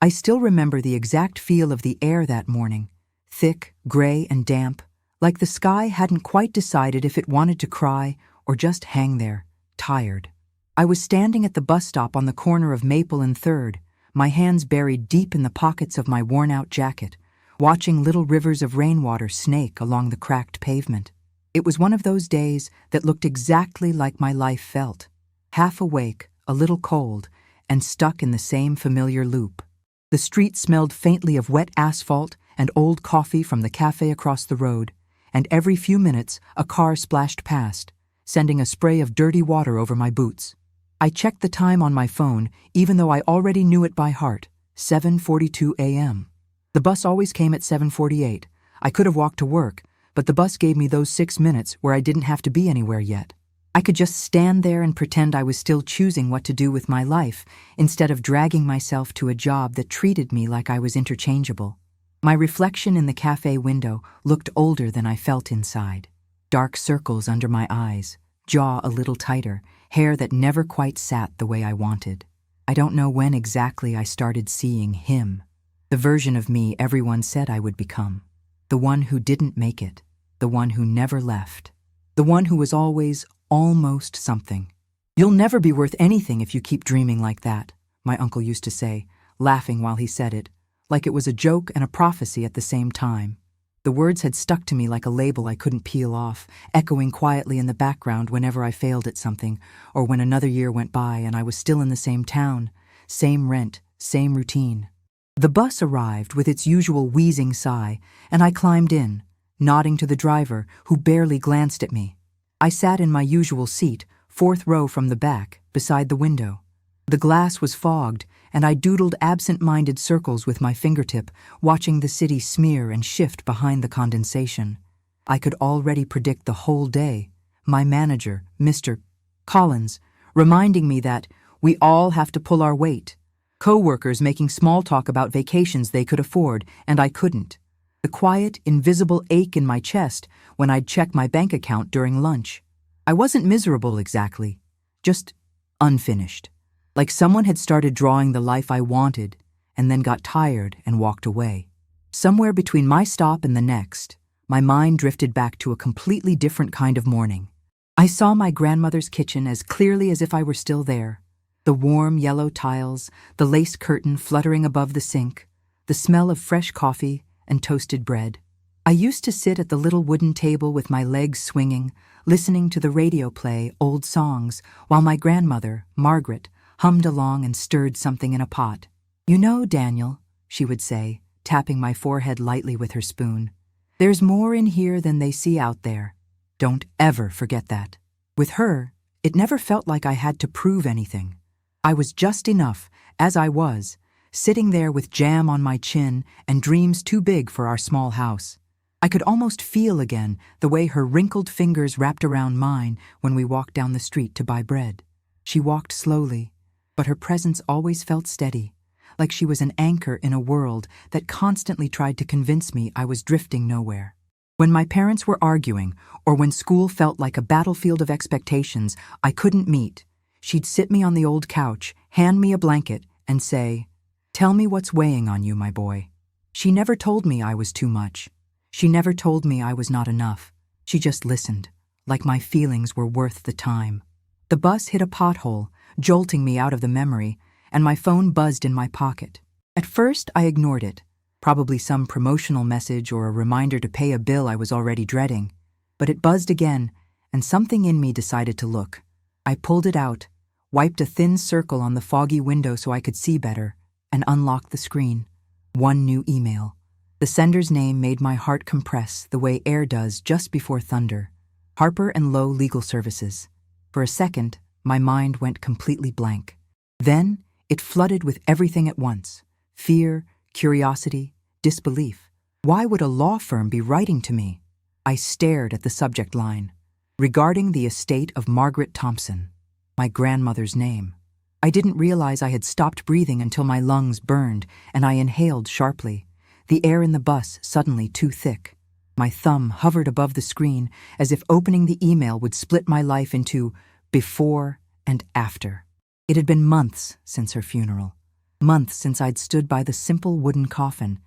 I still remember the exact feel of the air that morning, thick, gray, and damp, like the sky hadn't quite decided if it wanted to cry or just hang there, tired. I was standing at the bus stop on the corner of Maple and 3rd, my hands buried deep in the pockets of my worn-out jacket, watching little rivers of rainwater snake along the cracked pavement. It was one of those days that looked exactly like my life felt, half awake, a little cold, and stuck in the same familiar loop. The street smelled faintly of wet asphalt and old coffee from the cafe across the road, and every few minutes a car splashed past, sending a spray of dirty water over my boots. I checked the time on my phone, even though I already knew it by heart, 7:42 a.m. The bus always came at 7:48. I could have walked to work, but the bus gave me those 6 minutes where I didn't have to be anywhere yet. I could just stand there and pretend I was still choosing what to do with my life, instead of dragging myself to a job that treated me like I was interchangeable. My reflection in the cafe window looked older than I felt inside. Dark circles under my eyes, jaw a little tighter, hair that never quite sat the way I wanted. I don't know when exactly I started seeing him, the version of me everyone said I would become. The one who didn't make it, the one who never left, the one who was always almost something. "You'll never be worth anything if you keep dreaming like that," my uncle used to say, laughing while he said it, like it was a joke and a prophecy at the same time. The words had stuck to me like a label I couldn't peel off, echoing quietly in the background whenever I failed at something, or when another year went by and I was still in the same town, same rent, same routine. The bus arrived with its usual wheezing sigh, and I climbed in, nodding to the driver, who barely glanced at me. I sat in my usual seat, 4th row from the back, beside the window. The glass was fogged, and I doodled absent-minded circles with my fingertip, watching the city smear and shift behind the condensation. I could already predict the whole day, my manager, Mr. Collins, reminding me that we all have to pull our weight. Co-workers making small talk about vacations they could afford, and I couldn't. The quiet, invisible ache in my chest when I'd check my bank account during lunch. I wasn't miserable exactly, just unfinished. Like someone had started drawing the life I wanted and then got tired and walked away. Somewhere between my stop and the next, my mind drifted back to a completely different kind of morning. I saw my grandmother's kitchen as clearly as if I were still there. The warm yellow tiles, the lace curtain fluttering above the sink, the smell of fresh coffee and toasted bread. I used to sit at the little wooden table with my legs swinging, listening to the radio play old songs while my grandmother, Margaret, hummed along and stirred something in a pot. "You know, Daniel," she would say, tapping my forehead lightly with her spoon, "there's more in here than they see out there. Don't ever forget that." With her, it never felt like I had to prove anything. I was just enough, as I was, sitting there with jam on my chin and dreams too big for our small house. I could almost feel again the way her wrinkled fingers wrapped around mine when we walked down the street to buy bread. She walked slowly, but her presence always felt steady, like she was an anchor in a world that constantly tried to convince me I was drifting nowhere. When my parents were arguing, or when school felt like a battlefield of expectations I couldn't meet, she'd sit me on the old couch, hand me a blanket, and say, "Tell me what's weighing on you, my boy." She never told me I was too much. She never told me I was not enough. She just listened, like my feelings were worth the time. The bus hit a pothole, jolting me out of the memory, and my phone buzzed in my pocket. At first, I ignored it, probably some promotional message or a reminder to pay a bill I was already dreading. But it buzzed again, and something in me decided to look. I pulled it out, wiped a thin circle on the foggy window so I could see better, and unlocked the screen. One new email. The sender's name made my heart compress the way air does just before thunder. Harper & Lowe Legal Services. For a second, my mind went completely blank. Then, it flooded with everything at once. Fear, curiosity, disbelief. Why would a law firm be writing to me? I stared at the subject line. Regarding the estate of Margaret Thompson. My grandmother's name. I didn't realize I had stopped breathing until my lungs burned and I inhaled sharply. The air in the bus suddenly too thick. My thumb hovered above the screen as if opening the email would split my life into before and after. It had been months since her funeral. Months since I'd stood by the simple wooden coffin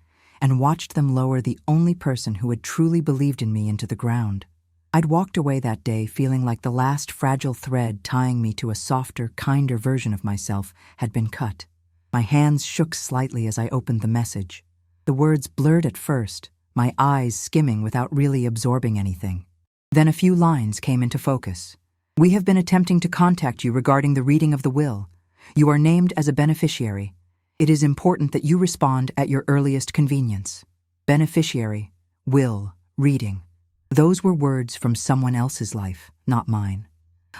and watched them lower the only person who had truly believed in me into the ground. I'd walked away that day feeling like the last fragile thread tying me to a softer, kinder version of myself had been cut. My hands shook slightly as I opened the message. The words blurred at first, my eyes skimming without really absorbing anything. Then a few lines came into focus. "We have been attempting to contact you regarding the reading of the will. You are named as a beneficiary. It is important that you respond at your earliest convenience." Beneficiary, will, reading. Those were words from someone else's life, not mine.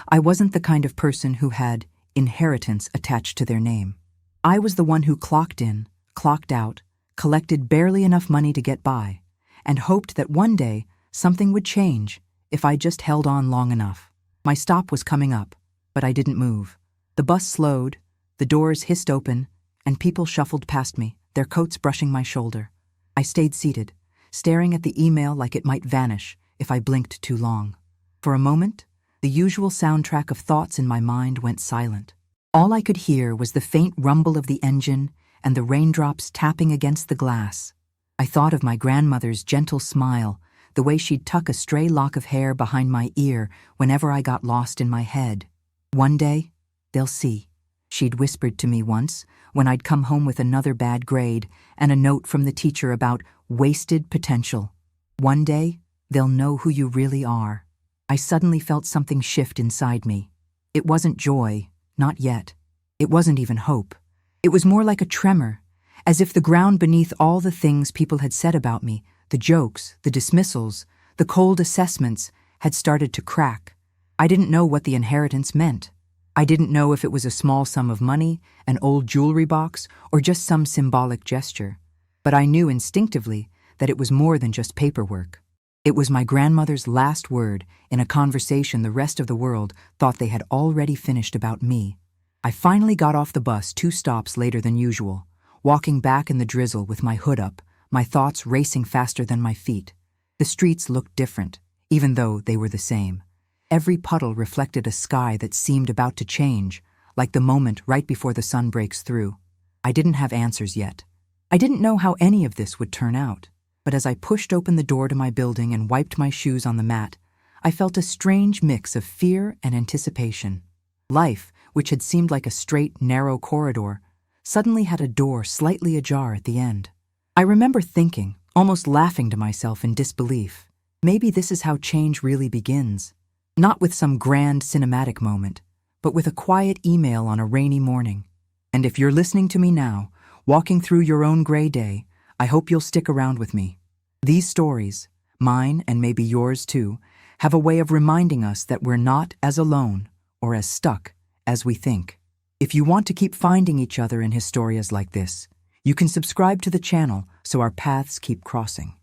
I wasn't the kind of person who had inheritance attached to their name. I was the one who clocked in, clocked out, collected barely enough money to get by, and hoped that one day something would change if I just held on long enough. My stop was coming up, but I didn't move. The bus slowed, the doors hissed open, and people shuffled past me, their coats brushing my shoulder. I stayed seated, staring at the email like it might vanish if I blinked too long. For a moment, the usual soundtrack of thoughts in my mind went silent. All I could hear was the faint rumble of the engine and the raindrops tapping against the glass. I thought of my grandmother's gentle smile, the way she'd tuck a stray lock of hair behind my ear whenever I got lost in my head. "One day, they'll see," she'd whispered to me once when I'd come home with another bad grade and a note from the teacher about wasted potential. "One day, they'll know who you really are." I suddenly felt something shift inside me. It wasn't joy, not yet. It wasn't even hope. It was more like a tremor, as if the ground beneath all the things people had said about me, the jokes, the dismissals, the cold assessments, had started to crack. I didn't know what the inheritance meant. I didn't know if it was a small sum of money, an old jewelry box, or just some symbolic gesture. But I knew instinctively that it was more than just paperwork. It was my grandmother's last word in a conversation the rest of the world thought they had already finished about me. I finally got off the bus 2 stops later than usual, walking back in the drizzle with my hood up, my thoughts racing faster than my feet. The streets looked different, even though they were the same. Every puddle reflected a sky that seemed about to change, like the moment right before the sun breaks through. I didn't have answers yet. I didn't know how any of this would turn out, but as I pushed open the door to my building and wiped my shoes on the mat, I felt a strange mix of fear and anticipation. Life, which had seemed like a straight, narrow corridor, suddenly had a door slightly ajar at the end. I remember thinking, almost laughing to myself in disbelief, maybe this is how change really begins. Not with some grand cinematic moment, but with a quiet email on a rainy morning. And if you're listening to me now, walking through your own gray day, I hope you'll stick around with me. These stories, mine and maybe yours too, have a way of reminding us that we're not as alone or as stuck as we think. If you want to keep finding each other in historias like this, you can subscribe to the channel so our paths keep crossing.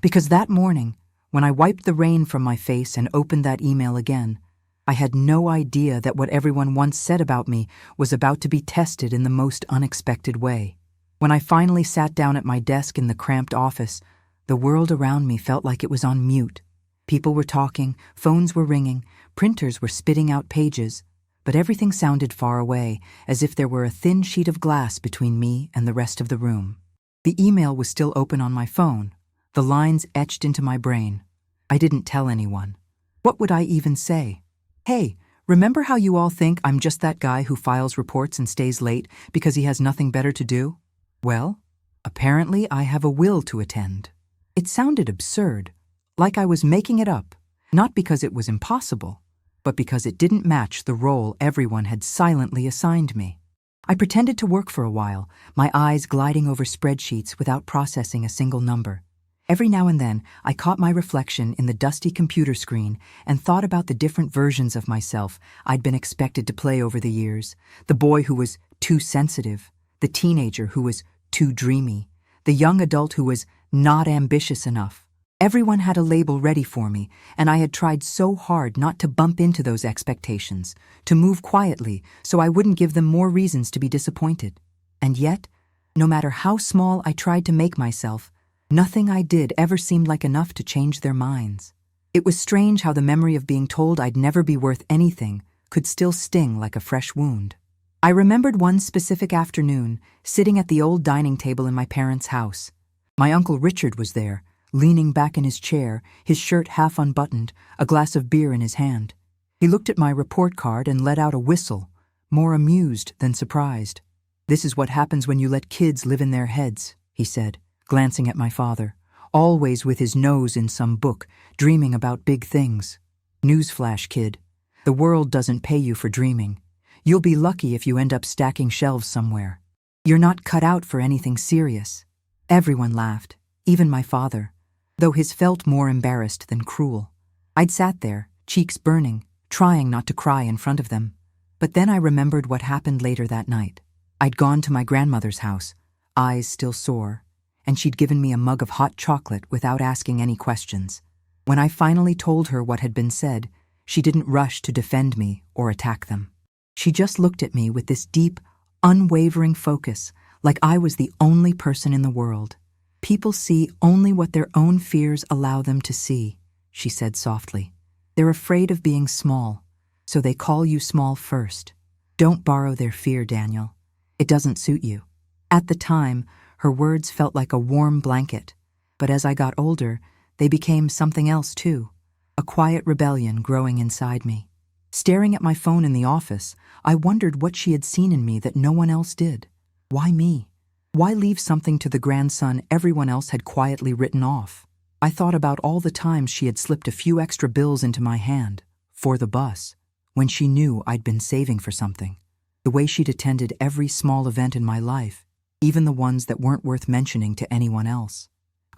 Because that morning, when I wiped the rain from my face and opened that email again, I had no idea that what everyone once said about me was about to be tested in the most unexpected way. When I finally sat down at my desk in the cramped office, the world around me felt like it was on mute. People were talking, phones were ringing, printers were spitting out pages, but everything sounded far away, as if there were a thin sheet of glass between me and the rest of the room. The email was still open on my phone, the lines etched into my brain. I didn't tell anyone. What would I even say? "Hey, remember how you all think I'm just that guy who files reports and stays late because he has nothing better to do? Well, apparently I have a will to attend." It sounded absurd, like I was making it up, not because it was impossible, but because it didn't match the role everyone had silently assigned me. I pretended to work for a while, my eyes gliding over spreadsheets without processing a single number. Every now and then, I caught my reflection in the dusty computer screen and thought about the different versions of myself I'd been expected to play over the years. The boy who was too sensitive, the teenager who was too dreamy, the young adult who was not ambitious enough. Everyone had a label ready for me, and I had tried so hard not to bump into those expectations, to move quietly so I wouldn't give them more reasons to be disappointed. And yet, no matter how small I tried to make myself, nothing I did ever seemed like enough to change their minds. It was strange how the memory of being told I'd never be worth anything could still sting like a fresh wound. I remembered one specific afternoon, sitting at the old dining table in my parents' house. My Uncle Richard was there, leaning back in his chair, his shirt half unbuttoned, a glass of beer in his hand. He looked at my report card and let out a whistle, more amused than surprised. "This is what happens when you let kids live in their heads," he said, glancing at my father, always with his nose in some book, dreaming about big things. "Newsflash, kid. The world doesn't pay you for dreaming. You'll be lucky if you end up stacking shelves somewhere. You're not cut out for anything serious." Everyone laughed, even my father, though his felt more embarrassed than cruel. I'd sat there, cheeks burning, trying not to cry in front of them. But then I remembered what happened later that night. I'd gone to my grandmother's house, eyes still sore, and she'd given me a mug of hot chocolate without asking any questions. When I finally told her what had been said, she didn't rush to defend me or attack them. She just looked at me with this deep, unwavering focus, like I was the only person in the world. "People see only what their own fears allow them to see," she said softly. "They're afraid of being small, so they call you small first. Don't borrow their fear, Daniel. It doesn't suit you." At the time, her words felt like a warm blanket, but as I got older, they became something else too, a quiet rebellion growing inside me. Staring at my phone in the office, I wondered what she had seen in me that no one else did. Why me? Why leave something to the grandson everyone else had quietly written off? I thought about all the times she had slipped a few extra bills into my hand, for the bus, when she knew I'd been saving for something. The way she'd attended every small event in my life, even the ones that weren't worth mentioning to anyone else.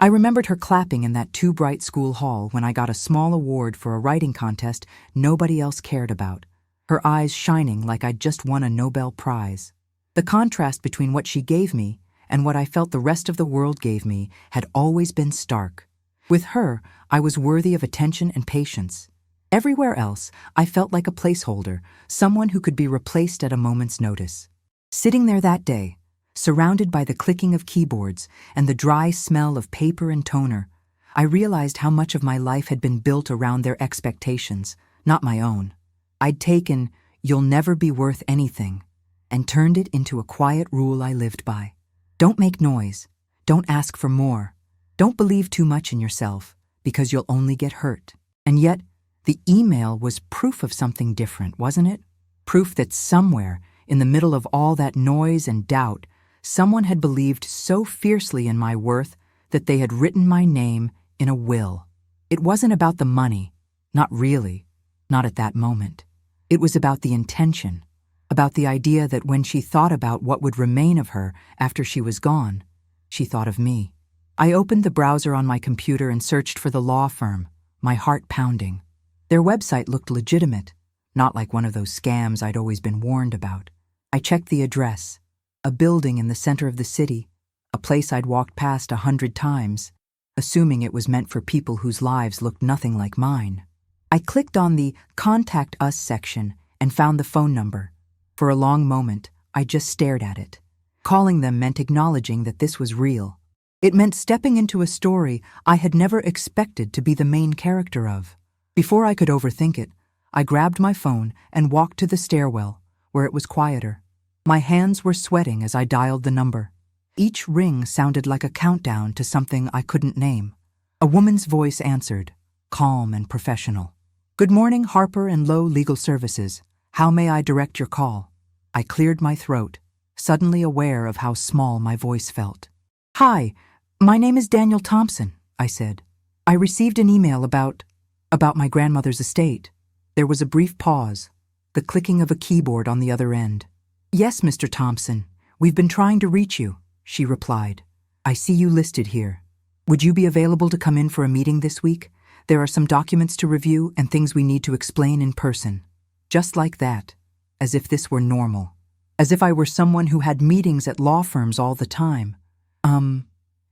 I remembered her clapping in that too bright school hall when I got a small award for a writing contest nobody else cared about, her eyes shining like I'd just won a Nobel Prize. The contrast between what she gave me and what I felt the rest of the world gave me had always been stark. With her, I was worthy of attention and patience. Everywhere else, I felt like a placeholder, someone who could be replaced at a moment's notice. Sitting there that day, surrounded by the clicking of keyboards and the dry smell of paper and toner, I realized how much of my life had been built around their expectations, not my own. I'd taken, "You'll never be worth anything," and turned it into a quiet rule I lived by. Don't make noise. Don't ask for more. Don't believe too much in yourself, because you'll only get hurt. And yet, the email was proof of something different, wasn't it? Proof that somewhere, in the middle of all that noise and doubt, someone had believed so fiercely in my worth that they had written my name in a will. It wasn't about the money, not really, not at that moment. It was about the intention, about the idea that when she thought about what would remain of her after she was gone, she thought of me. I opened the browser on my computer and searched for the law firm, my heart pounding. Their website looked legitimate, not like one of those scams I'd always been warned about. I checked the address. A building in the center of the city, a place I'd walked past 100 times, assuming it was meant for people whose lives looked nothing like mine. I clicked on the Contact Us section and found the phone number. For a long moment, I just stared at it. Calling them meant acknowledging that this was real. It meant stepping into a story I had never expected to be the main character of. Before I could overthink it, I grabbed my phone and walked to the stairwell, where it was quieter. My hands were sweating as I dialed the number. Each ring sounded like a countdown to something I couldn't name. A woman's voice answered, calm and professional. "Good morning, Harper and Lowe Legal Services. How may I direct your call?" I cleared my throat, suddenly aware of how small my voice felt. "Hi, my name is Daniel Thompson," I said. "I received an email about my grandmother's estate." There was a brief pause, the clicking of a keyboard on the other end. "Yes, Mr. Thompson, we've been trying to reach you," she replied. "I see you listed here. Would you be available to come in for a meeting this week? There are some documents to review and things we need to explain in person." Just like that, as if this were normal. As if I were someone who had meetings at law firms all the time.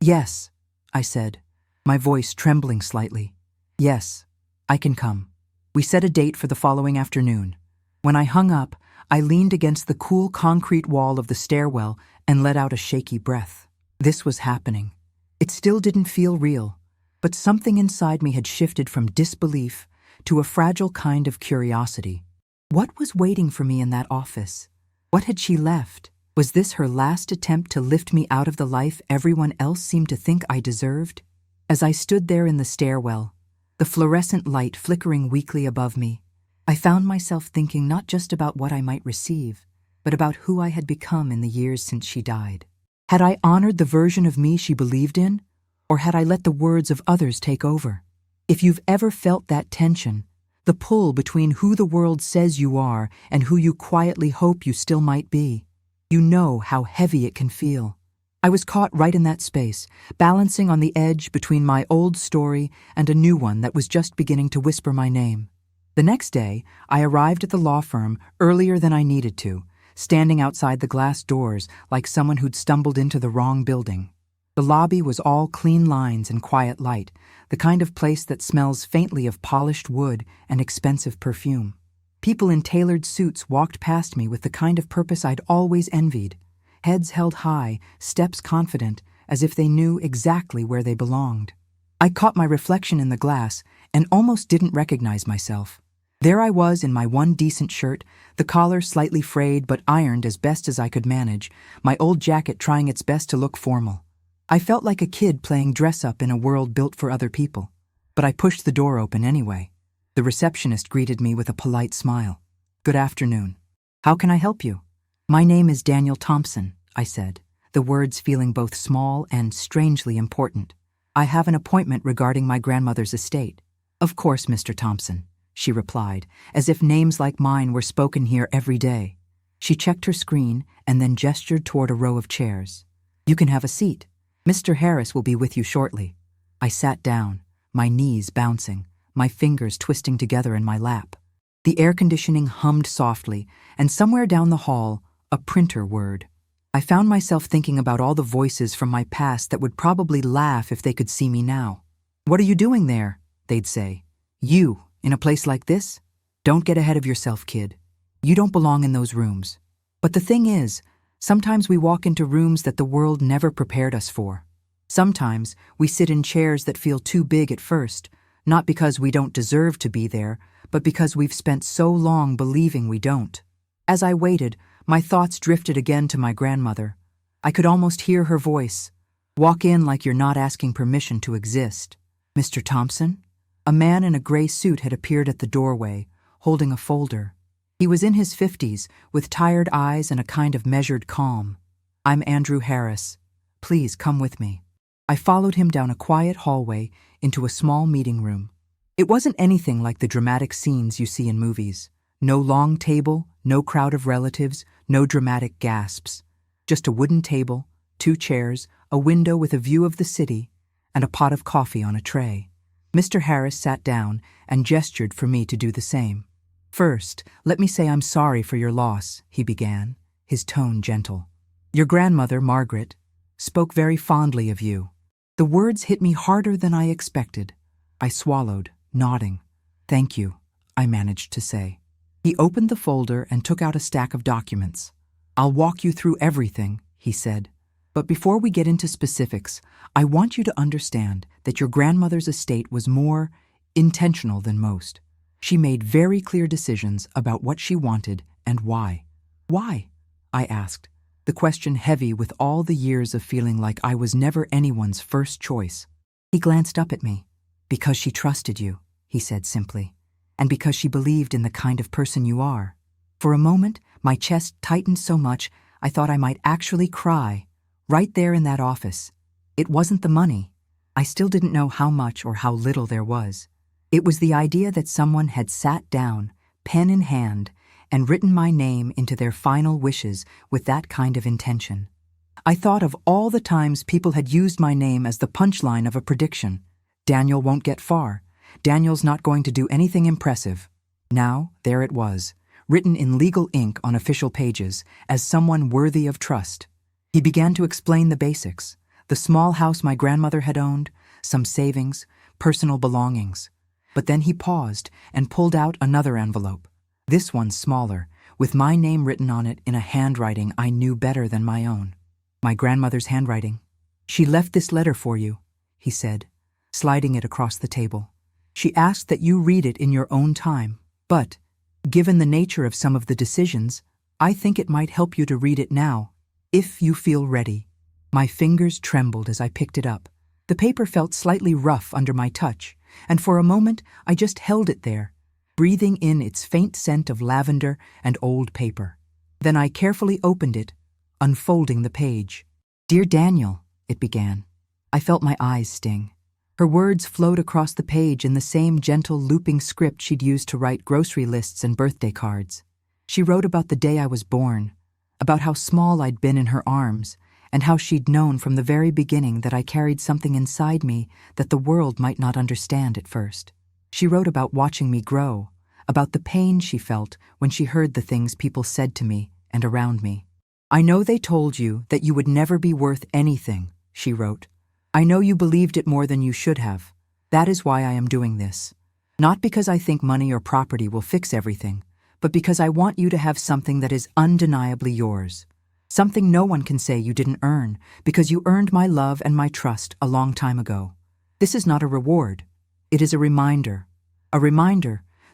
Yes, I said, my voice trembling slightly. "Yes, I can come." We set a date for the following afternoon. When I hung up, I leaned against the cool concrete wall of the stairwell and let out a shaky breath. This was happening. It still didn't feel real, but something inside me had shifted from disbelief to a fragile kind of curiosity. What was waiting for me in that office? What had she left? Was this her last attempt to lift me out of the life everyone else seemed to think I deserved? As I stood there in the stairwell, the fluorescent light flickering weakly above me, I found myself thinking not just about what I might receive, but about who I had become in the years since she died. Had I honored the version of me she believed in, or had I let the words of others take over? If you've ever felt that tension, the pull between who the world says you are and who you quietly hope you still might be, you know how heavy it can feel. I was caught right in that space, balancing on the edge between my old story and a new one that was just beginning to whisper my name. The next day, I arrived at the law firm earlier than I needed to, standing outside the glass doors like someone who'd stumbled into the wrong building. The lobby was all clean lines and quiet light, the kind of place that smells faintly of polished wood and expensive perfume. People in tailored suits walked past me with the kind of purpose I'd always envied, heads held high, steps confident, as if they knew exactly where they belonged. I caught my reflection in the glass and almost didn't recognize myself. There I was in my one decent shirt, the collar slightly frayed but ironed as best as I could manage, my old jacket trying its best to look formal. I felt like a kid playing dress-up in a world built for other people, but I pushed the door open anyway. The receptionist greeted me with a polite smile. "Good afternoon. How can I help you?" "My name is Daniel Thompson," I said, the words feeling both small and strangely important. "I have an appointment regarding my grandmother's estate." "Of course, Mr. Thompson," she replied, as if names like mine were spoken here every day. She checked her screen and then gestured toward a row of chairs. "You can have a seat. Mr. Harris will be with you shortly." I sat down, my knees bouncing, my fingers twisting together in my lap. The air conditioning hummed softly, and somewhere down the hall, a printer whirred. I found myself thinking about all the voices from my past that would probably laugh if they could see me now. "What are you doing there?" they'd say. "You, in a place like this? Don't get ahead of yourself, kid. You don't belong in those rooms." But the thing is, sometimes we walk into rooms that the world never prepared us for. Sometimes we sit in chairs that feel too big at first, not because we don't deserve to be there, but because we've spent so long believing we don't. As I waited, my thoughts drifted again to my grandmother. I could almost hear her voice. "Walk in like you're not asking permission to exist." "Mr. Thompson?" A man in a gray suit had appeared at the doorway, holding a folder. He was in his 50s, with tired eyes and a kind of measured calm. "I'm Andrew Harris. Please come with me." I followed him down a quiet hallway into a small meeting room. It wasn't anything like the dramatic scenes you see in movies. No long table, no crowd of relatives, no dramatic gasps. Just a wooden table, 2 chairs, a window with a view of the city, and a pot of coffee on a tray. Mr. Harris sat down and gestured for me to do the same. "First, let me say I'm sorry for your loss," he began, his tone gentle. "Your grandmother, Margaret, spoke very fondly of you." The words hit me harder than I expected. I swallowed, nodding. "Thank you," I managed to say. He opened the folder and took out a stack of documents. "I'll walk you through everything," he said. "But before we get into specifics, I want you to understand that your grandmother's estate was more intentional than most. She made very clear decisions about what she wanted and why." "Why?" I asked, the question heavy with all the years of feeling like I was never anyone's first choice. He glanced up at me. "Because she trusted you," he said simply, "and because she believed in the kind of person you are." For a moment, my chest tightened so much I thought I might actually cry, right there in that office. It wasn't the money. I still didn't know how much or how little there was. It was the idea that someone had sat down, pen in hand, and written my name into their final wishes with that kind of intention. I thought of all the times people had used my name as the punchline of a prediction. Daniel won't get far. Daniel's not going to do anything impressive. Now, there it was, written in legal ink on official pages, as someone worthy of trust. He began to explain the basics, the small house my grandmother had owned, some savings, personal belongings. But then he paused and pulled out another envelope, this one smaller, with my name written on it in a handwriting I knew better than my own. My grandmother's handwriting. "She left this letter for you," he said, sliding it across the table. "She asked that you read it in your own time, but, given the nature of some of the decisions, I think it might help you to read it now, if you feel ready." My fingers trembled as I picked it up. The paper felt slightly rough under my touch, and for a moment I just held it there, breathing in its faint scent of lavender and old paper. Then I carefully opened it, unfolding the page. "Dear Daniel," it began. I felt my eyes sting. Her words flowed across the page in the same gentle, looping script she'd used to write grocery lists and birthday cards. She wrote about the day I was born, about how small I'd been in her arms, and how she'd known from the very beginning that I carried something inside me that the world might not understand at first. She wrote about watching me grow, about the pain she felt when she heard the things people said to me and around me. "I know they told you that you would never be worth anything," she wrote. "I know you believed it more than you should have. That is why I am doing this. Not because I think money or property will fix everything, but because I want you to have something that is undeniably yours. Something no one can say you didn't earn, because you earned my love and my trust a long time ago. This is not a reward. It is a reminder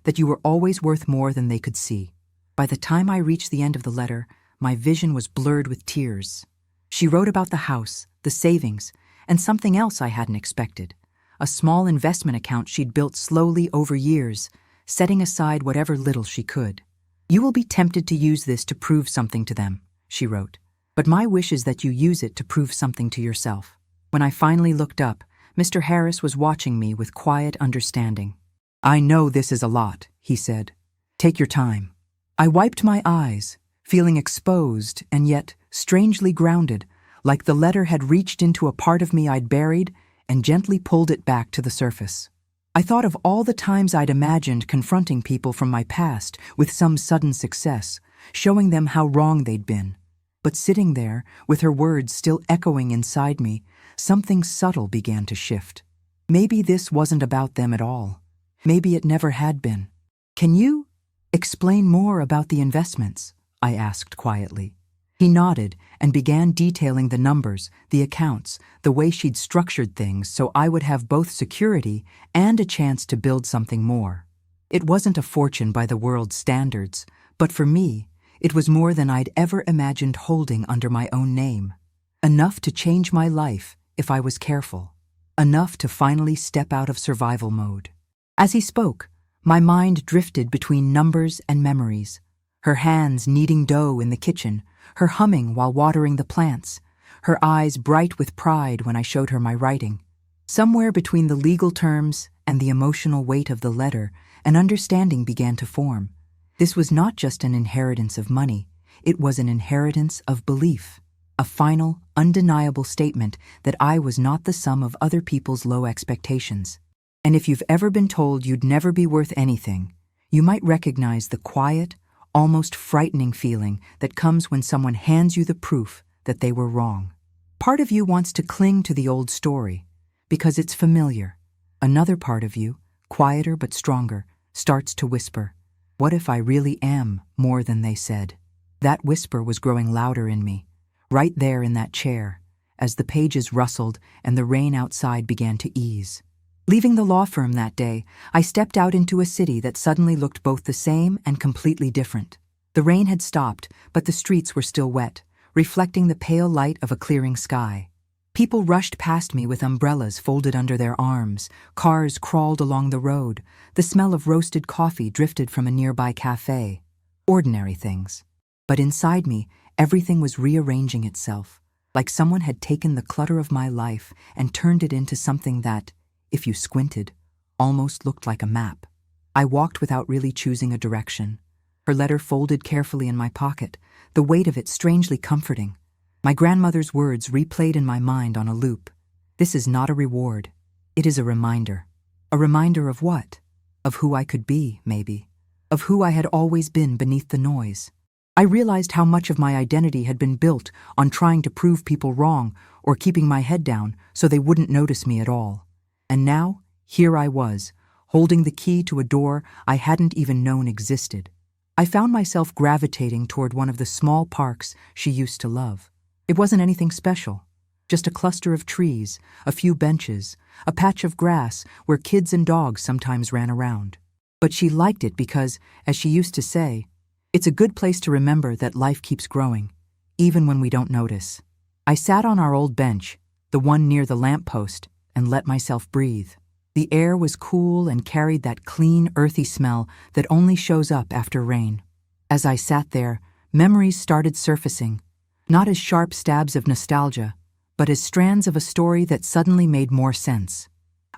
that you were always worth more than they could see." By the time I reached the end of the letter, my vision was blurred with tears. She wrote about the house, the savings, and something else I hadn't expected. A small investment account she'd built slowly over years, setting aside whatever little she could. "You will be tempted to use this to prove something to them," she wrote. "But my wish is that you use it to prove something to yourself." When I finally looked up, Mr. Harris was watching me with quiet understanding. "I know this is a lot," he said. "Take your time." I wiped my eyes, feeling exposed and yet strangely grounded, like the letter had reached into a part of me I'd buried and gently pulled it back to the surface. I thought of all the times I'd imagined confronting people from my past with some sudden success, showing them how wrong they'd been. But sitting there, with her words still echoing inside me, something subtle began to shift. Maybe this wasn't about them at all. Maybe it never had been. "Can you explain more about the investments?" I asked quietly. He nodded and began detailing the numbers, the accounts, the way she'd structured things so I would have both security and a chance to build something more. It wasn't a fortune by the world's standards, but for me, it was more than I'd ever imagined holding under my own name. Enough to change my life if I was careful. Enough to finally step out of survival mode. As he spoke, my mind drifted between numbers and memories. Her hands kneading dough in the kitchen, her humming while watering the plants, her eyes bright with pride when I showed her my writing. Somewhere between the legal terms and the emotional weight of the letter, an understanding began to form. This was not just an inheritance of money, it was an inheritance of belief. A final, undeniable statement that I was not the sum of other people's low expectations. And if you've ever been told you'd never be worth anything, you might recognize the quiet, almost frightening feeling that comes when someone hands you the proof that they were wrong. Part of you wants to cling to the old story because it's familiar. Another part of you, quieter but stronger, starts to whisper, "What if I really am more than they said?" That whisper was growing louder in me, right there in that chair, as the pages rustled and the rain outside began to ease. Leaving the law firm that day, I stepped out into a city that suddenly looked both the same and completely different. The rain had stopped, but the streets were still wet, reflecting the pale light of a clearing sky. People rushed past me with umbrellas folded under their arms, cars crawled along the road, the smell of roasted coffee drifted from a nearby cafe. Ordinary things. But inside me, everything was rearranging itself, like someone had taken the clutter of my life and turned it into something that, if you squinted, almost looked like a map. I walked without really choosing a direction. Her letter folded carefully in my pocket, the weight of it strangely comforting. My grandmother's words replayed in my mind on a loop. "This is not a reward. It is a reminder." A reminder of what? Of who I could be, maybe. Of who I had always been beneath the noise. I realized how much of my identity had been built on trying to prove people wrong or keeping my head down so they wouldn't notice me at all. And now, here I was, holding the key to a door I hadn't even known existed. I found myself gravitating toward one of the small parks she used to love. It wasn't anything special, just a cluster of trees, a few benches, a patch of grass where kids and dogs sometimes ran around. But she liked it because, as she used to say, It's a good place to remember that life keeps growing, even when we don't notice. I sat on our old bench, the one near the lamppost, and let myself breathe. The air was cool and carried that clean, earthy smell that only shows up after rain. As I sat there, memories started surfacing, not as sharp stabs of nostalgia, but as strands of a story that suddenly made more sense.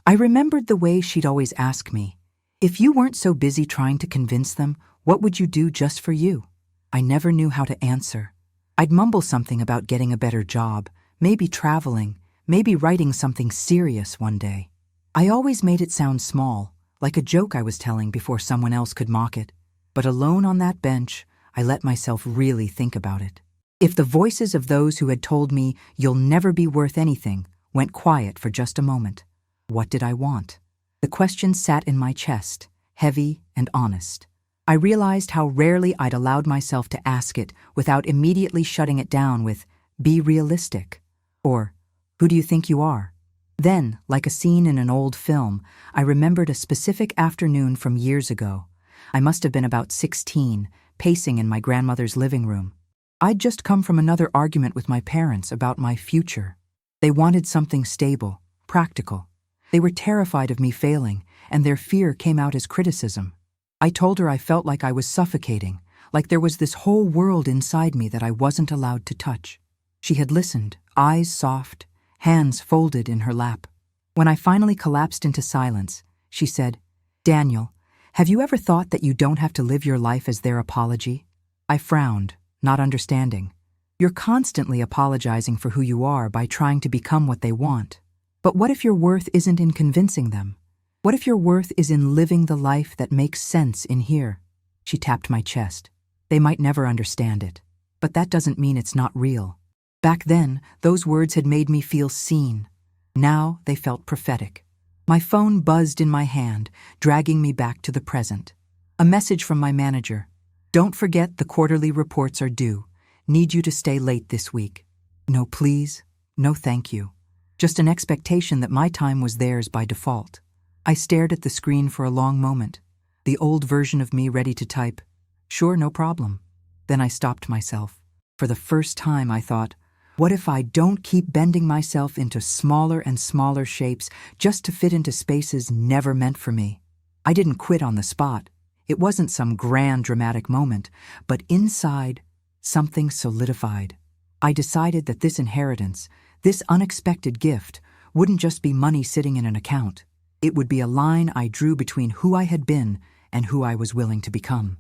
I remembered the way she'd always ask me, "If you weren't so busy trying to convince them, what would you do just for you?" I never knew how to answer. I'd mumble something about getting a better job, maybe traveling, maybe writing something serious one day. I always made it sound small, like a joke I was telling before someone else could mock it. But alone on that bench, I let myself really think about it. If the voices of those who had told me, "You'll never be worth anything," went quiet for just a moment, what did I want? The question sat in my chest, heavy and honest. I realized how rarely I'd allowed myself to ask it without immediately shutting it down with, "Be realistic," or, "Who do you think you are?" Then, like a scene in an old film, I remembered a specific afternoon from years ago. I must have been about 16, pacing in my grandmother's living room. I'd just come from another argument with my parents about my future. They wanted something stable, practical. They were terrified of me failing, and their fear came out as criticism. I told her I felt like I was suffocating, like there was this whole world inside me that I wasn't allowed to touch. She had listened, eyes soft, hands folded in her lap. When I finally collapsed into silence, she said, "Daniel, have you ever thought that you don't have to live your life as their apology?" I frowned, not understanding. You're constantly apologizing for who you are by trying to become what they want. But what if your worth isn't in convincing them? What if your worth is in living the life that makes sense in here? She tapped my chest. They might never understand it, but that doesn't mean it's not real. Back then, those words had made me feel seen. Now they felt prophetic. My phone buzzed in my hand, dragging me back to the present. A message from my manager. "Don't forget the quarterly reports are due. Need you to stay late this week." No please, no thank you. Just an expectation that my time was theirs by default. I stared at the screen for a long moment, the old version of me ready to type, "Sure, no problem." Then I stopped myself. For the first time, I thought, what if I don't keep bending myself into smaller and smaller shapes just to fit into spaces never meant for me? I didn't quit on the spot. It wasn't some grand dramatic moment, but inside, something solidified. I decided that this inheritance, this unexpected gift, wouldn't just be money sitting in an account. It would be a line I drew between who I had been and who I was willing to become.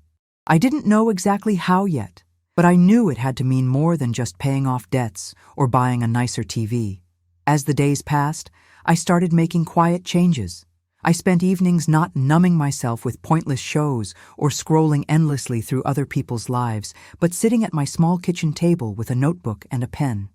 I didn't know exactly how yet, but I knew it had to mean more than just paying off debts or buying a nicer TV. As the days passed, I started making quiet changes. I spent evenings not numbing myself with pointless shows or scrolling endlessly through other people's lives, but sitting at my small kitchen table with a notebook and a pen.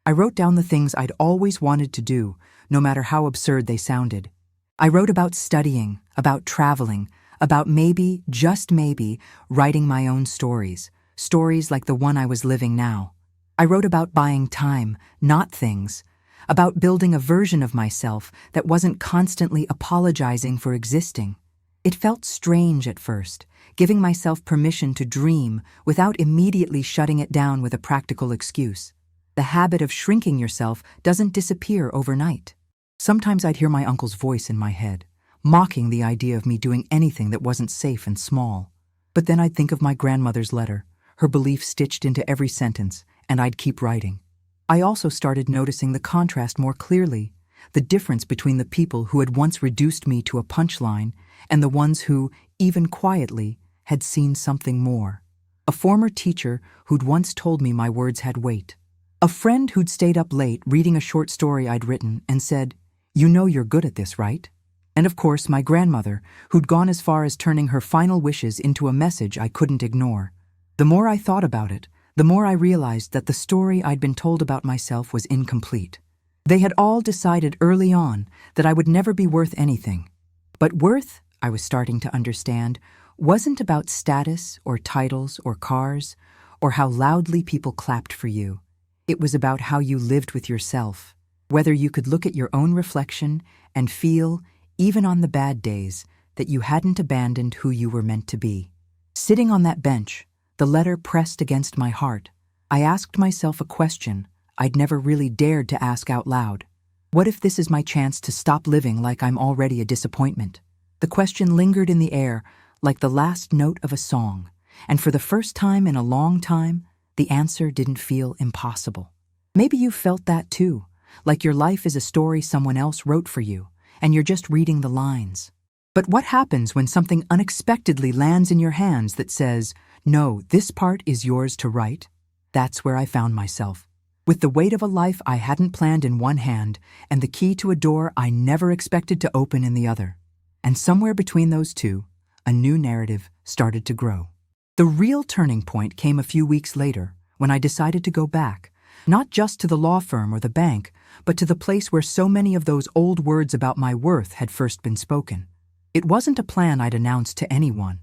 I wrote down the things I'd always wanted to do, no matter how absurd they sounded. I wrote about studying, about traveling, about maybe, just maybe, writing my own stories. Stories like the one I was living now. I wrote about buying time, not things. About building a version of myself that wasn't constantly apologizing for existing. It felt strange at first, giving myself permission to dream without immediately shutting it down with a practical excuse. The habit of shrinking yourself doesn't disappear overnight. Sometimes I'd hear my uncle's voice in my head, mocking the idea of me doing anything that wasn't safe and small. But then I'd think of my grandmother's letter, her belief stitched into every sentence, and I'd keep writing. I also started noticing the contrast more clearly, the difference between the people who had once reduced me to a punchline and the ones who, even quietly, had seen something more. A former teacher who'd once told me my words had weight. A friend who'd stayed up late reading a short story I'd written and said, "You know you're good at this, right?" And of course, my grandmother, who'd gone as far as turning her final wishes into a message I couldn't ignore. The more I thought about it, the more I realized that the story I'd been told about myself was incomplete. They had all decided early on that I would never be worth anything. But worth, I was starting to understand, wasn't about status or titles or cars or how loudly people clapped for you. It was about how you lived with yourself, whether you could look at your own reflection and feel, even on the bad days, that you hadn't abandoned who you were meant to be. Sitting on that bench, The letter pressed against my heart. I asked myself a question I'd never really dared to ask out loud. What if this is my chance to stop living like I'm already a disappointment? The question lingered in the air like the last note of a song, and for the first time in a long time, the answer didn't feel impossible. Maybe you felt that too, like your life is a story someone else wrote for you, and you're just reading the lines. But what happens when something unexpectedly lands in your hands that says, "No, this part is yours to write"? That's where I found myself, with the weight of a life I hadn't planned in one hand and the key to a door I never expected to open in the other. And somewhere between those two, a new narrative started to grow. The real turning point came a few weeks later when I decided to go back, not just to the law firm or the bank, but to the place where so many of those old words about my worth had first been spoken. It wasn't a plan I'd announced to anyone.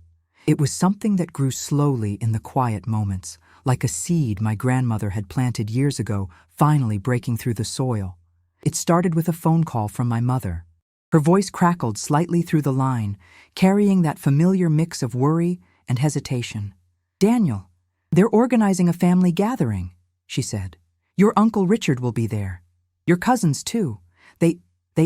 It was something that grew slowly in the quiet moments, like a seed my grandmother had planted years ago, finally breaking through the soil. It started with a phone call from my mother. Her voice crackled slightly through the line, carrying that familiar mix of worry and hesitation. "Daniel, they're organizing a family gathering," she said. "Your Uncle Richard will be there. Your cousins, too. They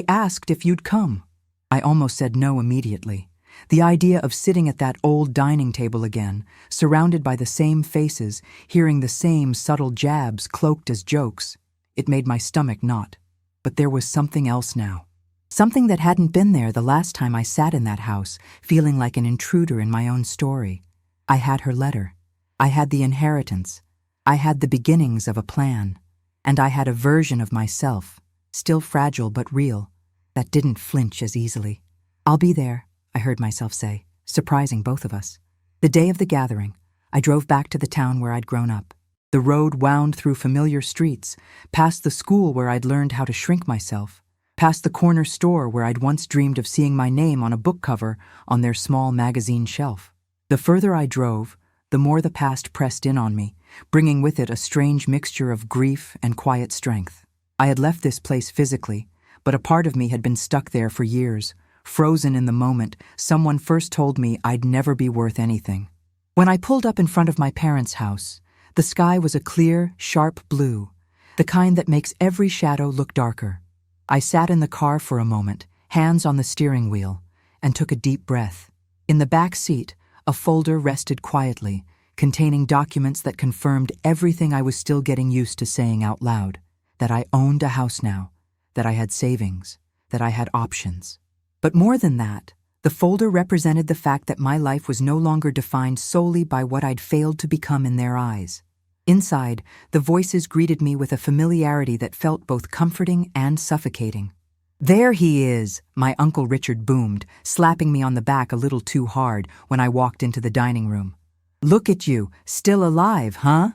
asked if you'd come." I almost said no immediately. The idea of sitting at that old dining table again, surrounded by the same faces, hearing the same subtle jabs cloaked as jokes, it made my stomach knot. But there was something else now. Something that hadn't been there the last time I sat in that house, feeling like an intruder in my own story. I had her letter. I had the inheritance. I had the beginnings of a plan. And I had a version of myself, still fragile but real, that didn't flinch as easily. "I'll be there," I heard myself say, surprising both of us. The day of the gathering, I drove back to the town where I'd grown up. The road wound through familiar streets, past the school where I'd learned how to shrink myself, past the corner store where I'd once dreamed of seeing my name on a book cover on their small magazine shelf. The further I drove, the more the past pressed in on me, bringing with it a strange mixture of grief and quiet strength. I had left this place physically, but a part of me had been stuck there for years, frozen in the moment someone first told me I'd never be worth anything. When I pulled up in front of my parents' house, the sky was a clear, sharp blue, the kind that makes every shadow look darker. I sat in the car for a moment, hands on the steering wheel, and took a deep breath. In the back seat, a folder rested quietly, containing documents that confirmed everything I was still getting used to saying out loud, that I owned a house now, that I had savings, that I had options. But more than that, the folder represented the fact that my life was no longer defined solely by what I'd failed to become in their eyes. Inside, the voices greeted me with a familiarity that felt both comforting and suffocating. "There he is," my Uncle Richard boomed, slapping me on the back a little too hard when I walked into the dining room. "Look at you, still alive, huh?"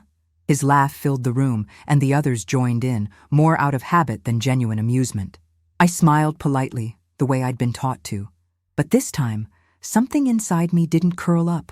His laugh filled the room, and the others joined in, more out of habit than genuine amusement. I smiled politely, the way I'd been taught to. But this time, something inside me didn't curl up.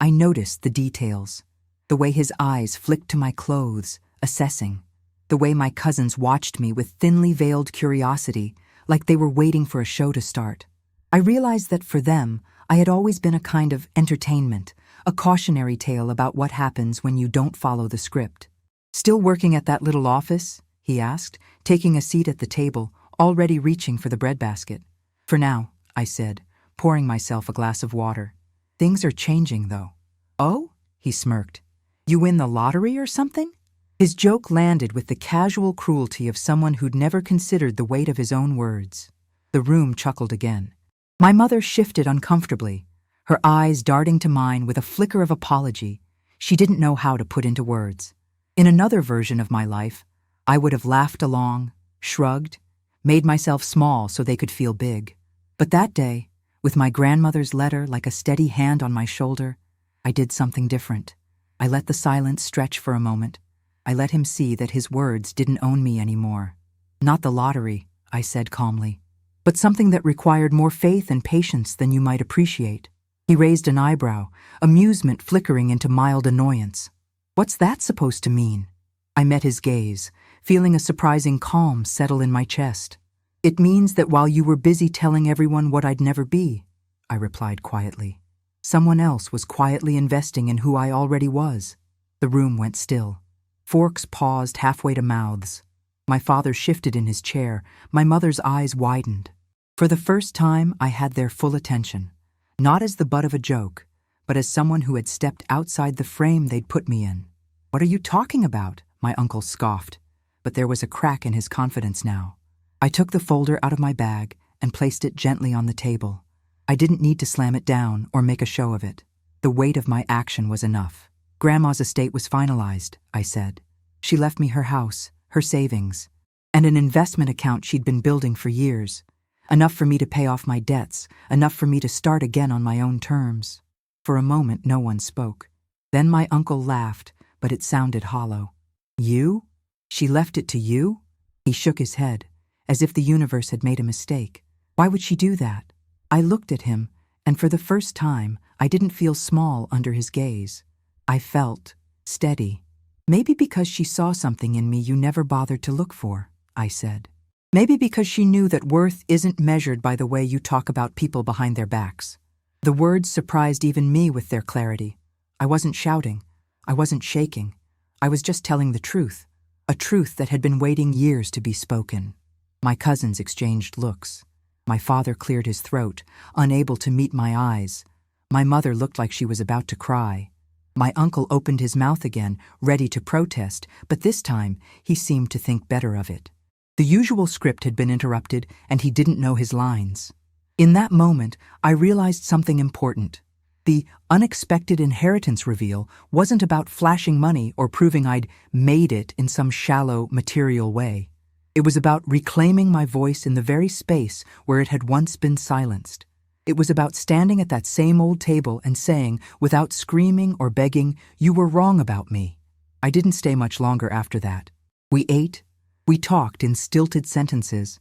I noticed the details. The way his eyes flicked to my clothes, assessing. The way my cousins watched me with thinly veiled curiosity, like they were waiting for a show to start. I realized that for them, I had always been a kind of entertainment, a cautionary tale about what happens when you don't follow the script. "Still working at that little office?" he asked, taking a seat at the table, already reaching for the breadbasket. "For now," I said, pouring myself a glass of water. "Things are changing, though." "Oh?" he smirked. "You win the lottery or something?" His joke landed with the casual cruelty of someone who'd never considered the weight of his own words. The room chuckled again. My mother shifted uncomfortably, her eyes darting to mine with a flicker of apology she didn't know how to put into words. In another version of my life, I would have laughed along, shrugged, made myself small so they could feel big. But that day, with my grandmother's letter like a steady hand on my shoulder, I did something different. I let the silence stretch for a moment. I let him see that his words didn't own me anymore. "Not the lottery," I said calmly, "but something that required more faith and patience than you might appreciate." He raised an eyebrow, amusement flickering into mild annoyance. "What's that supposed to mean?" I met his gaze, feeling a surprising calm settle in my chest. "It means that while you were busy telling everyone what I'd never be," I replied quietly, Someone else was quietly investing in who I already was. The room went still. Forks paused halfway to mouths. My father shifted in his chair. My mother's eyes widened. For the first time, I had their full attention, not as the butt of a joke, but as someone who had stepped outside the frame they'd put me in. "What are you talking about?" my uncle scoffed, but there was a crack in his confidence now. I took the folder out of my bag and placed it gently on the table. I didn't need to slam it down or make a show of it. The weight of my action was enough. "Grandma's estate was finalized," I said. "She left me her house, her savings, and an investment account she'd been building for years. Enough for me to pay off my debts, enough for me to start again on my own terms." For a moment, no one spoke. Then my uncle laughed, but it sounded hollow. "You? She left it to you?" He shook his head, as if the universe had made a mistake. "Why would she do that?" I looked at him, and for the first time, I didn't feel small under his gaze. I felt steady. "Maybe because she saw something in me you never bothered to look for," I said. "Maybe because she knew that worth isn't measured by the way you talk about people behind their backs." The words surprised even me with their clarity. I wasn't shouting. I wasn't shaking. I was just telling the truth, a truth that had been waiting years to be spoken. My cousins exchanged looks. My father cleared his throat, unable to meet my eyes. My mother looked like she was about to cry. My uncle opened his mouth again, ready to protest, but this time he seemed to think better of it. The usual script had been interrupted, and he didn't know his lines. In that moment, I realized something important. The unexpected inheritance reveal wasn't about flashing money or proving I'd made it in some shallow, material way. It was about reclaiming my voice in the very space where it had once been silenced. It was about standing at that same old table and saying, without screaming or begging, "You were wrong about me." I didn't stay much longer after that. We ate, we talked in stilted sentences,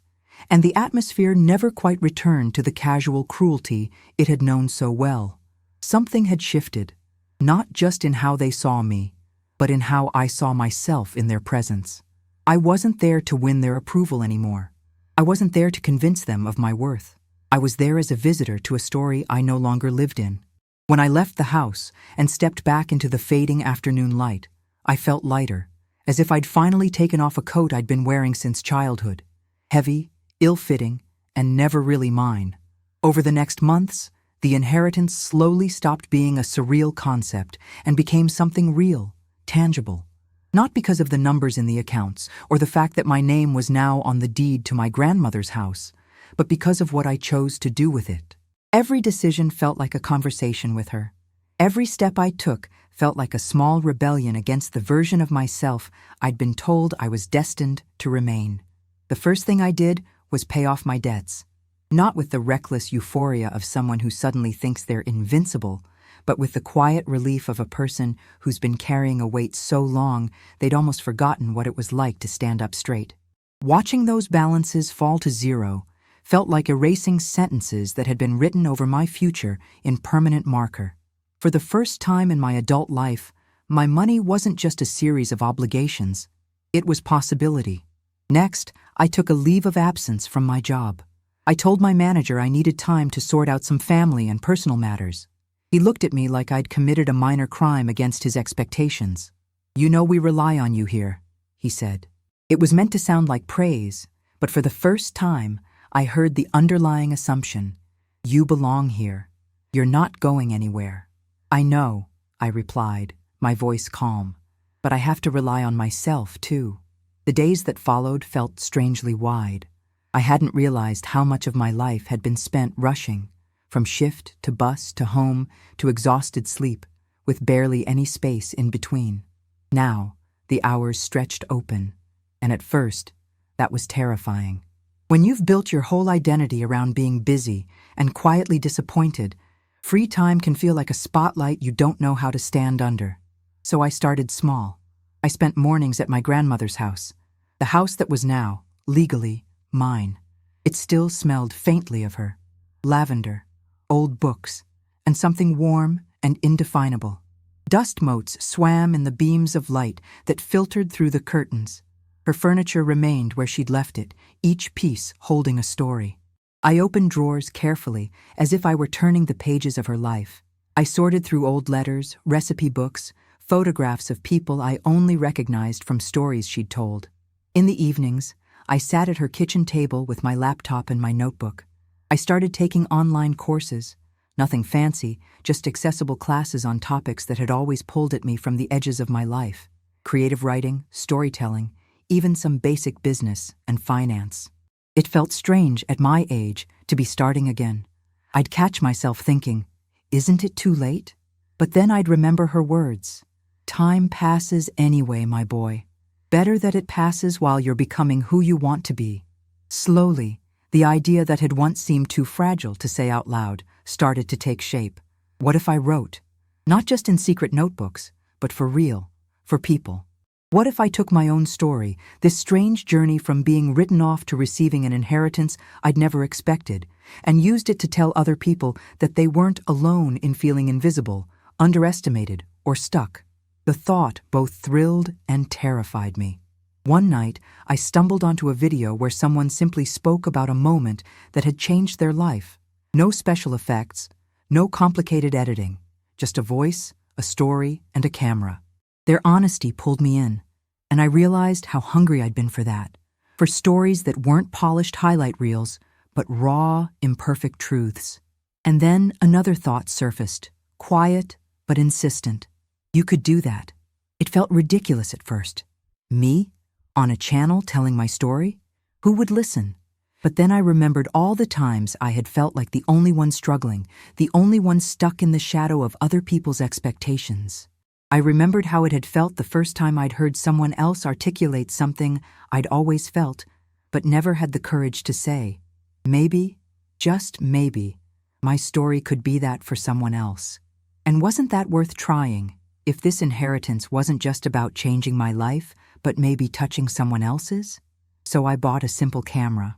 and the atmosphere never quite returned to the casual cruelty it had known so well. Something had shifted, not just in how they saw me, but in how I saw myself in their presence. I wasn't there to win their approval anymore. I wasn't there to convince them of my worth. I was there as a visitor to a story I no longer lived in. When I left the house and stepped back into the fading afternoon light, I felt lighter, as if I'd finally taken off a coat I'd been wearing since childhood. Heavy, ill-fitting, and never really mine. Over the next months, the inheritance slowly stopped being a surreal concept and became something real, tangible. Not because of the numbers in the accounts or the fact that my name was now on the deed to my grandmother's house, but because of what I chose to do with it. Every decision felt like a conversation with her. Every step I took felt like a small rebellion against the version of myself I'd been told I was destined to remain. The first thing I did was pay off my debts. Not with the reckless euphoria of someone who suddenly thinks they're invincible, but with the quiet relief of a person who's been carrying a weight so long they'd almost forgotten what it was like to stand up straight. Watching those balances fall to zero felt like erasing sentences that had been written over my future in permanent marker. For the first time in my adult life, my money wasn't just a series of obligations. It was possibility. Next, I took a leave of absence from my job. I told my manager I needed time to sort out some family and personal matters. He looked at me like I'd committed a minor crime against his expectations. "You know we rely on you here," he said. It was meant to sound like praise, but for the first time, I heard the underlying assumption. "You belong here. You're not going anywhere." "I know," I replied, my voice calm, "but I have to rely on myself, too." The days that followed felt strangely wide. I hadn't realized how much of my life had been spent rushing, from shift to bus to home to exhausted sleep, with barely any space in between. Now, the hours stretched open, and at first, that was terrifying. When you've built your whole identity around being busy and quietly disappointed, free time can feel like a spotlight you don't know how to stand under. So I started small. I spent mornings at my grandmother's house, the house that was now, legally, mine. It still smelled faintly of her. Lavender, old books, and something warm and indefinable. Dust motes swam in the beams of light that filtered through the curtains. Her furniture remained where she'd left it, each piece holding a story. I opened drawers carefully, as if I were turning the pages of her life. I sorted through old letters, recipe books, photographs of people I only recognized from stories she'd told. In the evenings, I sat at her kitchen table with my laptop and my notebook. I started taking online courses. Nothing fancy, just accessible classes on topics that had always pulled at me from the edges of my life. Creative writing, storytelling, even some basic business and finance. It felt strange at my age to be starting again. I'd catch myself thinking, isn't it too late? But then I'd remember her words. Time passes anyway, my boy. Better that it passes while you're becoming who you want to be. Slowly, the idea that had once seemed too fragile to say out loud started to take shape. What if I wrote? Not just in secret notebooks, but for real, for people. What if I took my own story, this strange journey from being written off to receiving an inheritance I'd never expected, and used it to tell other people that they weren't alone in feeling invisible, underestimated, or stuck? The thought both thrilled and terrified me. One night, I stumbled onto a video where someone simply spoke about a moment that had changed their life. No special effects, no complicated editing, just a voice, a story, and a camera. Their honesty pulled me in, and I realized how hungry I'd been for that, for stories that weren't polished highlight reels, but raw, imperfect truths. And then another thought surfaced, quiet but insistent. You could do that. It felt ridiculous at first. Me? On a channel telling my story? Who would listen? But then I remembered all the times I had felt like the only one struggling, the only one stuck in the shadow of other people's expectations. I remembered how it had felt the first time I'd heard someone else articulate something I'd always felt, but never had the courage to say. Maybe, just maybe, my story could be that for someone else. And wasn't that worth trying, if this inheritance wasn't just about changing my life, but maybe touching someone else's? So I bought a simple camera.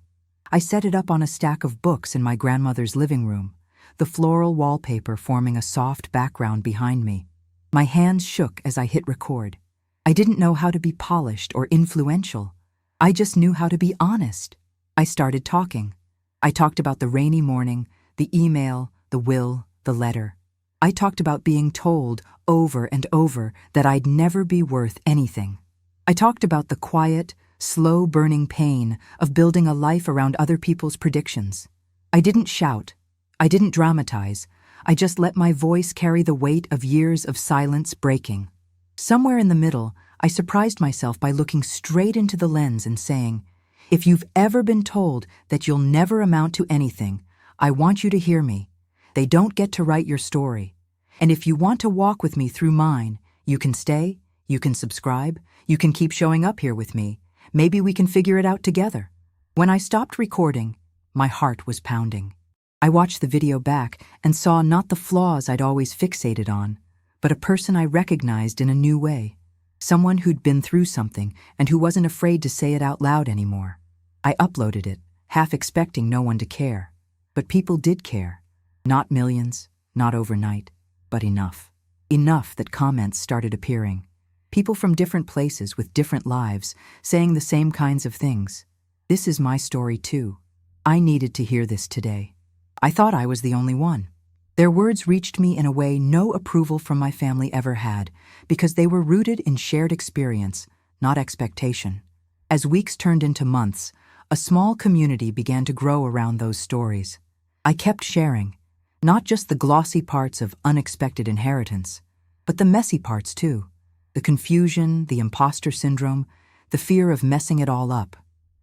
I set it up on a stack of books in my grandmother's living room, the floral wallpaper forming a soft background behind me. My hands shook as I hit record. I didn't know how to be polished or influential. I just knew how to be honest. I started talking. I talked about the rainy morning, the email, the will, the letter. I talked about being told over and over that I'd never be worth anything. I talked about the quiet, slow-burning pain of building a life around other people's predictions. I didn't shout. I didn't dramatize. I just let my voice carry the weight of years of silence breaking. Somewhere in the middle, I surprised myself by looking straight into the lens and saying, if you've ever been told that you'll never amount to anything, I want you to hear me. They don't get to write your story. And if you want to walk with me through mine, you can stay, you can subscribe, you can keep showing up here with me. Maybe we can figure it out together. When I stopped recording, my heart was pounding. I watched the video back and saw not the flaws I'd always fixated on, but a person I recognized in a new way. Someone who'd been through something and who wasn't afraid to say it out loud anymore. I uploaded it, half expecting no one to care. But people did care. Not millions, not overnight, but enough. Enough that comments started appearing. People from different places with different lives, saying the same kinds of things. This is my story too. I needed to hear this today. I thought I was the only one. Their words reached me in a way no approval from my family ever had, because they were rooted in shared experience, not expectation. As weeks turned into months, a small community began to grow around those stories. I kept sharing, not just the glossy parts of unexpected inheritance, but the messy parts too. The confusion, the imposter syndrome, the fear of messing it all up.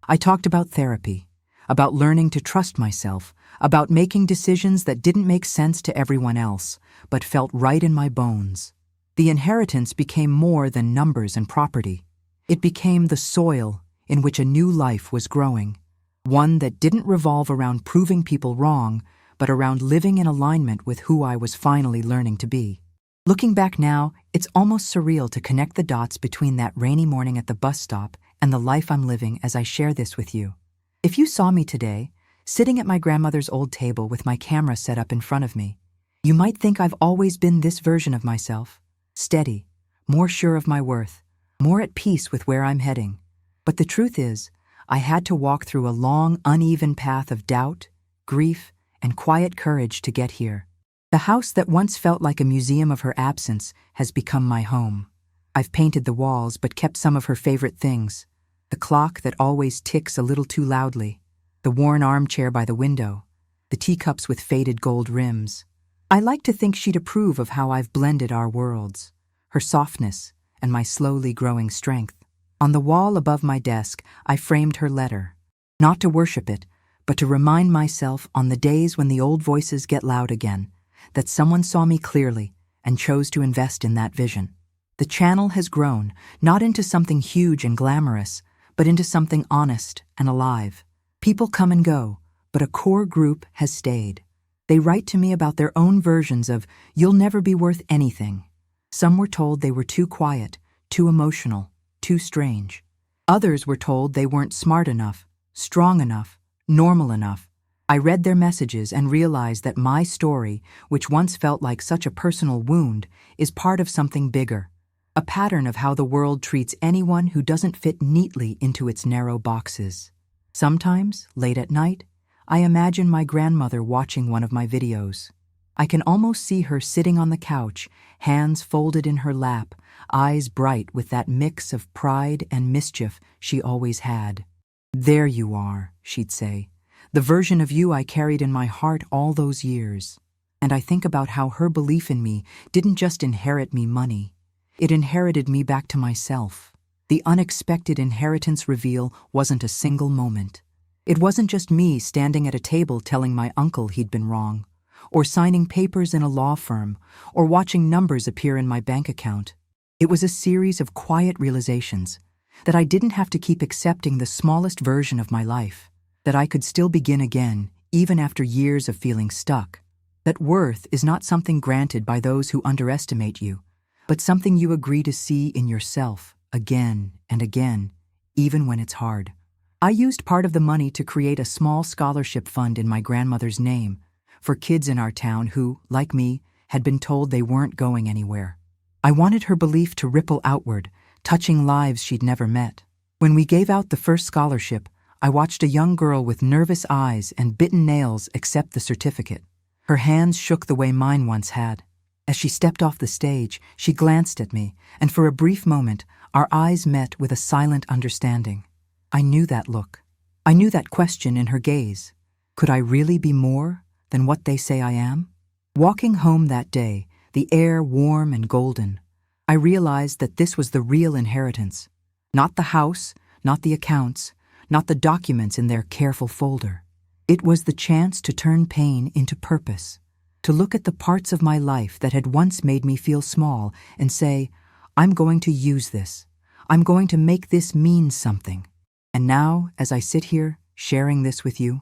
I talked about therapy, about learning to trust myself, about making decisions that didn't make sense to everyone else, but felt right in my bones. The inheritance became more than numbers and property. It became the soil in which a new life was growing, one that didn't revolve around proving people wrong, but around living in alignment with who I was finally learning to be. Looking back now, it's almost surreal to connect the dots between that rainy morning at the bus stop and the life I'm living as I share this with you. If you saw me today, sitting at my grandmother's old table with my camera set up in front of me, you might think I've always been this version of myself, steady, more sure of my worth, more at peace with where I'm heading. But the truth is, I had to walk through a long, uneven path of doubt, grief, and quiet courage to get here. The house that once felt like a museum of her absence has become my home. I've painted the walls but kept some of her favorite things. The clock that always ticks a little too loudly, the worn armchair by the window, the teacups with faded gold rims. I like to think she'd approve of how I've blended our worlds, her softness and my slowly growing strength. On the wall above my desk, I framed her letter, not to worship it, but to remind myself on the days when the old voices get loud again, that someone saw me clearly and chose to invest in that vision. The channel has grown, not into something huge and glamorous, but into something honest and alive. People come and go, but a core group has stayed. They write to me about their own versions of "you'll never be worth anything." Some were told they were too quiet, too emotional, too strange. Others were told they weren't smart enough, strong enough, normal enough. I read their messages and realized that my story, which once felt like such a personal wound, is part of something bigger. A pattern of how the world treats anyone who doesn't fit neatly into its narrow boxes. Sometimes, late at night, I imagine my grandmother watching one of my videos. I can almost see her sitting on the couch, hands folded in her lap, eyes bright with that mix of pride and mischief she always had. "There you are," she'd say, "the version of you I carried in my heart all those years." And I think about how her belief in me didn't just inherit me money. It inherited me back to myself. The unexpected inheritance reveal wasn't a single moment. It wasn't just me standing at a table telling my uncle he'd been wrong, or signing papers in a law firm, or watching numbers appear in my bank account. It was a series of quiet realizations that I didn't have to keep accepting the smallest version of my life, that I could still begin again even after years of feeling stuck, that worth is not something granted by those who underestimate you, but something you agree to see in yourself again and again, even when it's hard. I used part of the money to create a small scholarship fund in my grandmother's name for kids in our town who, like me, had been told they weren't going anywhere. I wanted her belief to ripple outward, touching lives she'd never met. When we gave out the first scholarship, I watched a young girl with nervous eyes and bitten nails accept the certificate. Her hands shook the way mine once had. As she stepped off the stage, she glanced at me, and for a brief moment, our eyes met with a silent understanding. I knew that look. I knew that question in her gaze. Could I really be more than what they say I am? Walking home that day, the air warm and golden, I realized that this was the real inheritance. Not the house, not the accounts, not the documents in their careful folder. It was the chance to turn pain into purpose, to look at the parts of my life that had once made me feel small and say, "I'm going to use this. I'm going to make this mean something." And now, as I sit here, sharing this with you,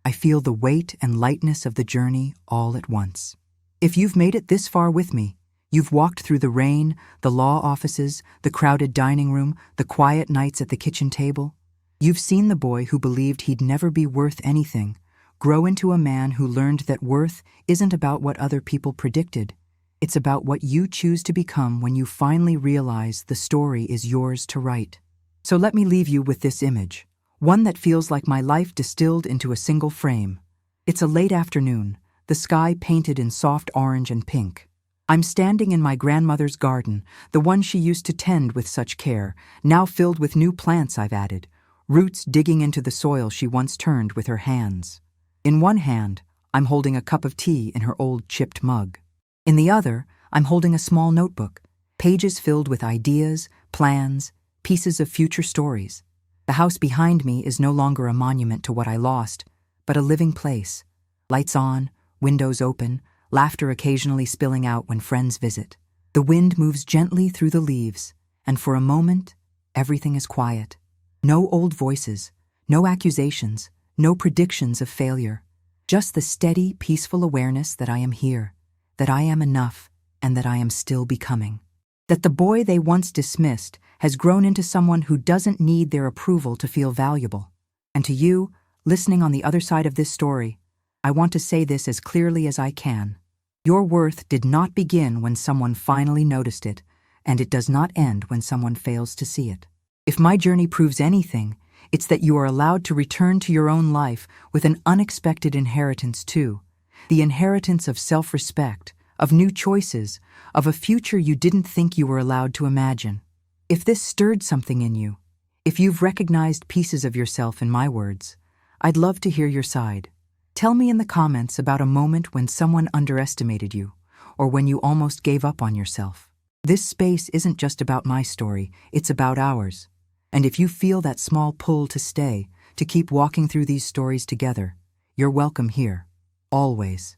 I feel the weight and lightness of the journey all at once. If you've made it this far with me, you've walked through the rain, the law offices, the crowded dining room, the quiet nights at the kitchen table. You've seen the boy who believed he'd never be worth anything grow into a man who learned that worth isn't about what other people predicted. It's about what you choose to become when you finally realize the story is yours to write. So let me leave you with this image, one that feels like my life distilled into a single frame. It's a late afternoon, the sky painted in soft orange and pink. I'm standing in my grandmother's garden, the one she used to tend with such care, now filled with new plants I've added, roots digging into the soil she once turned with her hands. In one hand, I'm holding a cup of tea in her old chipped mug. In the other, I'm holding a small notebook, pages filled with ideas, plans, pieces of future stories. The house behind me is no longer a monument to what I lost, but a living place. Lights on, windows open, laughter occasionally spilling out when friends visit. The wind moves gently through the leaves, and for a moment, everything is quiet. No old voices, no accusations, no predictions of failure. Just the steady, peaceful awareness that I am here, that I am enough, and that I am still becoming. That the boy they once dismissed has grown into someone who doesn't need their approval to feel valuable. And to you, listening on the other side of this story, I want to say this as clearly as I can. Your worth did not begin when someone finally noticed it, and it does not end when someone fails to see it. If my journey proves anything, it's that you are allowed to return to your own life with an unexpected inheritance too. the inheritance of self-respect, of new choices, of a future you didn't think you were allowed to imagine. If this stirred something in you, if you've recognized pieces of yourself in my words, I'd love to hear your side. Tell me in the comments about a moment when someone underestimated you, or when you almost gave up on yourself. This space isn't just about my story, it's about ours. And if you feel that small pull to stay, to keep walking through these stories together, you're welcome here. Always.